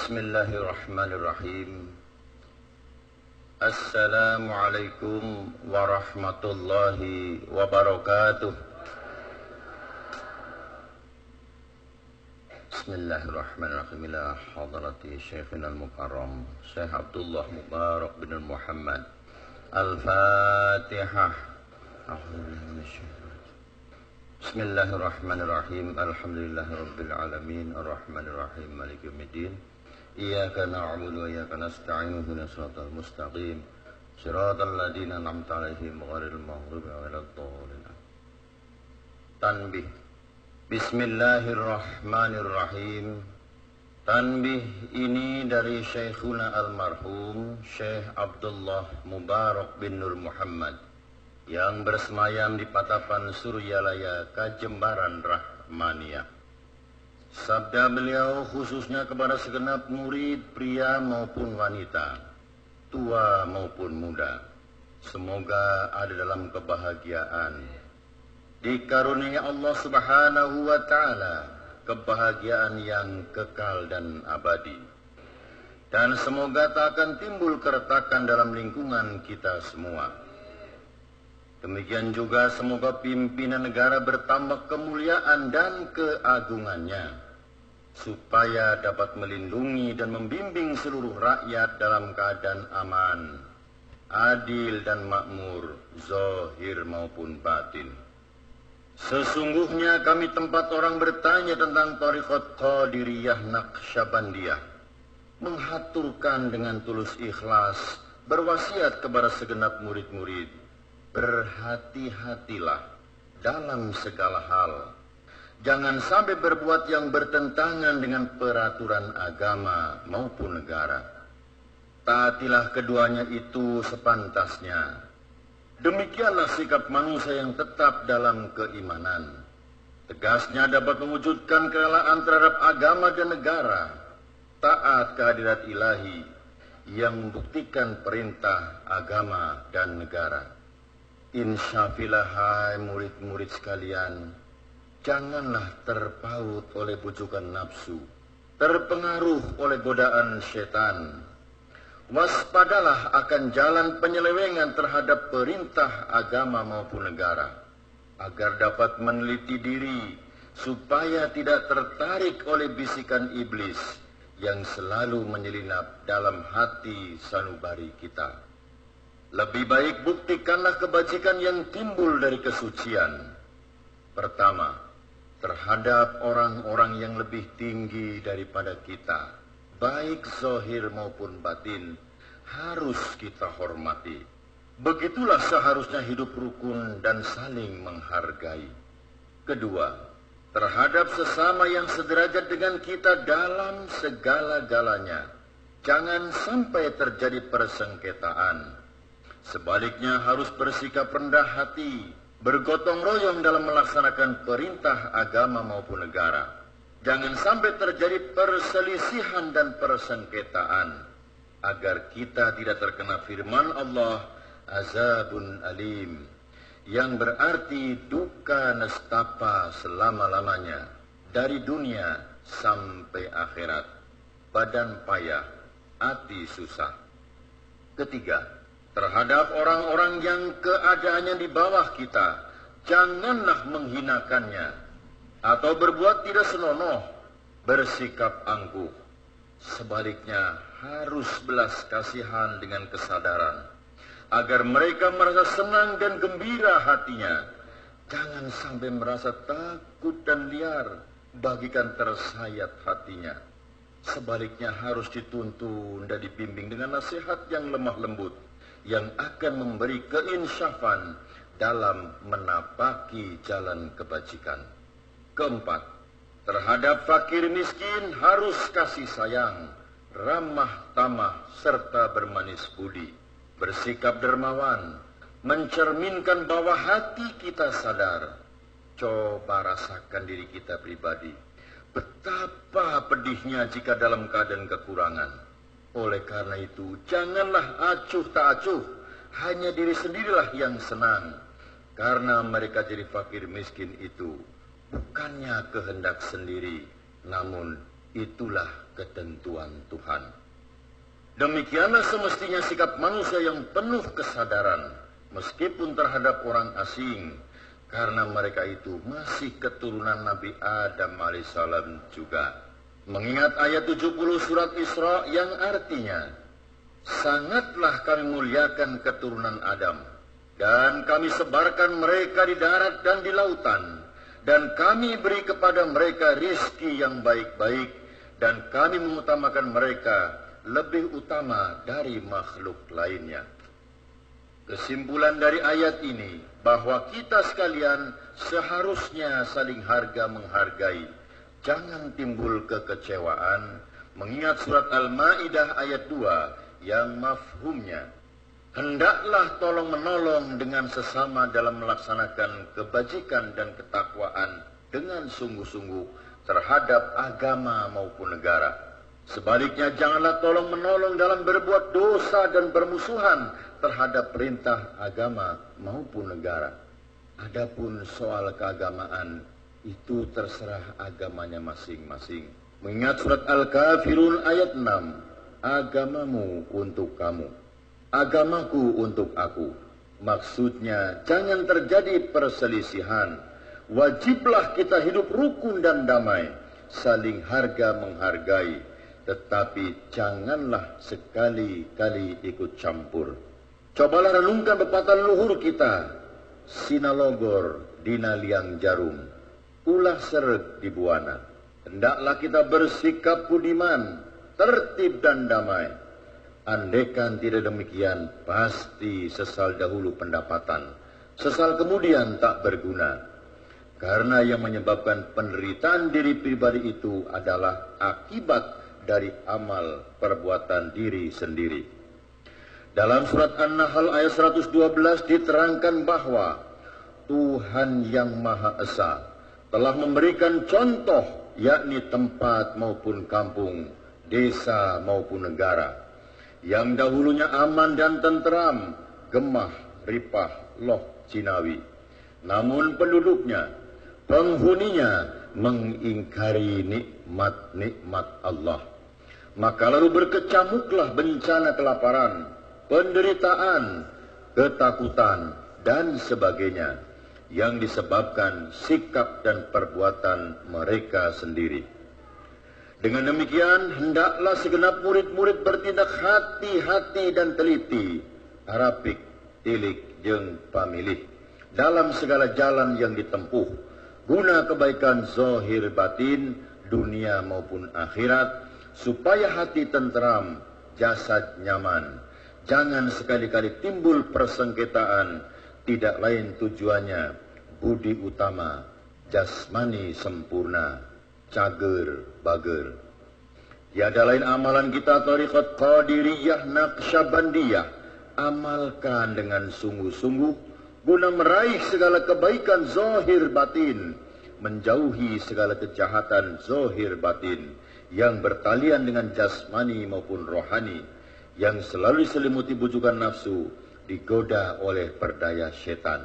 Bismillahirrahmanirrahim. Assalamualaikum warahmatullahi wabarakatuh. Bismillahirrahmanirrahim. Ila hadrati Syekhina al-Mukarram Syekh Abdullah Mubarak bin Muhammad. Al-Fatihah. Bismillahirrahmanirrahim. Alhamdulillahirabbil alamin arrahmanirrahim maliki yaumiddin. Iyyaka na'budu wa iyyaka nasta'in ihdinas siratal mustaqim siratal ladzina an'amta 'alaihim ghairil maghdubi 'alaihim waladdallin. Tanbih. Bismillahirrahmanirrahim. Tanbih ini dari Syekhuna almarhum Syekh Abdullah Mubarak bin Nur Muhammad yang bersemayam di Patapan Suryalaya, Kajembaran Rahmaniyah. Sabda beliau khususnya kepada segenap murid pria maupun wanita, tua maupun muda. Semoga ada dalam kebahagiaan. Dikaruniai Allah Subhanahu wa Ta'ala kebahagiaan yang kekal dan abadi. Dan semoga tak akan timbul keretakan dalam lingkungan kita semua. Demikian juga semoga pimpinan negara bertambah kemuliaan dan keagungannya, supaya dapat melindungi dan membimbing seluruh rakyat dalam keadaan aman, adil dan makmur, zahir maupun batin. Sesungguhnya kami tempat orang bertanya tentang Thariqat Qadiriyah Naqsyabandiyah, menghaturkan dengan tulus ikhlas, berwasiat kepada segenap murid-murid, berhati-hatilah dalam segala hal. Jangan sampai berbuat yang bertentangan dengan peraturan agama maupun negara. Taatilah keduanya itu sepantasnya. Demikianlah sikap manusia yang tetap dalam keimanan. Tegasnya dapat mewujudkan kerelaan terhadap agama dan negara. Taat kehadirat ilahi yang membuktikan perintah agama dan negara. Insyaallah, hai murid-murid sekalian, janganlah terpaut oleh bujukan nafsu, terpengaruh oleh godaan setan. Waspadalah akan jalan penyelewengan terhadap perintah agama maupun negara, agar dapat meneliti diri supaya tidak tertarik oleh bisikan iblis yang selalu menyelinap dalam hati sanubari kita. Lebih baik buktikanlah kebajikan yang timbul dari kesucian. Pertama, terhadap orang-orang yang lebih tinggi daripada kita, baik zahir maupun batin, harus kita hormati. Begitulah seharusnya hidup rukun dan saling menghargai. Kedua, terhadap sesama yang sederajat dengan kita dalam segala-galanya, jangan sampai terjadi persengketaan. Sebaliknya harus bersikap rendah hati, bergotong royong dalam melaksanakan perintah agama maupun negara. Jangan sampai terjadi perselisihan dan persengketaan, agar kita tidak terkena firman Allah, azabun alim, yang berarti duka nestapa selama-lamanya, dari dunia sampai akhirat, badan payah, hati susah. Ketiga, terhadap orang-orang yang keadaannya di bawah kita, janganlah menghinakannya atau berbuat tidak senonoh, bersikap angkuh. Sebaliknya harus belas kasihan dengan kesadaran, agar mereka merasa senang dan gembira hatinya. Jangan sampai merasa takut dan liar, bagikan tersayat hatinya. Sebaliknya harus dituntun dan dibimbing dengan nasihat yang lemah lembut, yang akan memberi keinsyafan dalam menapaki jalan kebajikan. Keempat, terhadap fakir miskin harus kasih sayang, ramah tamah, serta bermanis budi, bersikap dermawan, mencerminkan bahwa hati kita sadar. Coba rasakan diri kita pribadi, betapa pedihnya jika dalam keadaan kekurangan. Oleh karena itu, janganlah acuh tak acuh, hanya diri sendirilah yang senang. Karena mereka jadi fakir miskin itu bukannya kehendak sendiri, namun itulah ketentuan Tuhan. Demikianlah semestinya sikap manusia yang penuh kesadaran, meskipun terhadap orang asing, karena mereka itu masih keturunan Nabi Adam alaihissalam juga. Mengingat ayat 70 surat Isra yang artinya, sangatlah kami muliakan keturunan Adam, dan kami sebarkan mereka di darat dan di lautan, dan kami beri kepada mereka rizki yang baik-baik, dan kami mengutamakan mereka lebih utama dari makhluk lainnya. Kesimpulan dari ayat ini bahwa kita sekalian seharusnya saling harga menghargai, jangan timbul kekecewaan, mengingat surat Al-Maidah ayat 2 yang mafhumnya, hendaklah tolong menolong dengan sesama dalam melaksanakan kebajikan dan ketakwaan dengan sungguh-sungguh terhadap agama maupun negara. Sebaliknya janganlah tolong menolong dalam berbuat dosa dan bermusuhan terhadap perintah agama maupun negara. Adapun soal keagamaan itu terserah agamanya masing-masing. Mengingat surat Al-Kafirun ayat 6, agamamu untuk kamu, agamaku untuk aku. Maksudnya jangan terjadi perselisihan. Wajiblah kita hidup rukun dan damai, saling harga menghargai. Tetapi janganlah sekali-kali ikut campur. Cobalah renungkan pepatah luhur kita, Sinalogor dina liang jarum, ulah sereg di buana. Hendaklah kita bersikap budiman, tertib dan damai. Andaikan tidak demikian, pasti sesal dahulu pendapatan, sesal kemudian tak berguna. Karena yang menyebabkan penderitaan diri pribadi itu adalah akibat dari amal perbuatan diri sendiri. Dalam surat An-Nahl ayat 112 diterangkan bahwa Tuhan yang Maha Esa telah memberikan contoh, yakni tempat maupun kampung, desa maupun negara, yang dahulunya aman dan tenteram, gemah, ripah, loh cinawi. Namun penduduknya, penghuninya mengingkari nikmat-nikmat Allah. Maka lalu berkecamuklah bencana kelaparan, penderitaan, ketakutan, dan sebagainya, yang disebabkan sikap dan perbuatan mereka sendiri. Dengan demikian, hendaklah segenap murid-murid bertindak hati-hati dan teliti, arapik, tilik, jeung pamilih, dalam segala jalan yang ditempuh, guna kebaikan zahir batin, dunia maupun akhirat, supaya hati tenteram, jasad nyaman. Jangan sekali-kali timbul persengketaan, tidak lain tujuannya budi utama, jasmani sempurna, cager bager. Tiada lain amalan kita tariqat Qadiriyah Naqsyabandiyah, amalkan dengan sungguh-sungguh guna meraih segala kebaikan zahir batin, menjauhi segala kejahatan zahir batin yang bertalian dengan jasmani maupun rohani, yang selalu diselimuti bujukan nafsu, digoda oleh perdaya setan.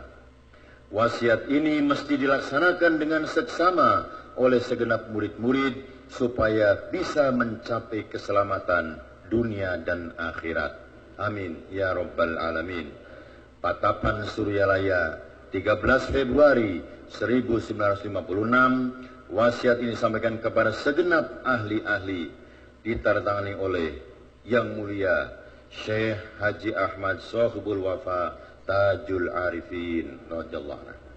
Wasiat ini mesti dilaksanakan dengan seksama oleh segenap murid-murid supaya bisa mencapai keselamatan dunia dan akhirat. Amin ya rabbal alamin. Patapan Suryalaya, 13 Februari 1956. Wasiat ini disampaikan kepada segenap ahli-ahli, ditandatangani oleh Yang Mulia Syekh Haji Ahmad Sohibul Wafa Tajul Arifin radhiyallahu anhu.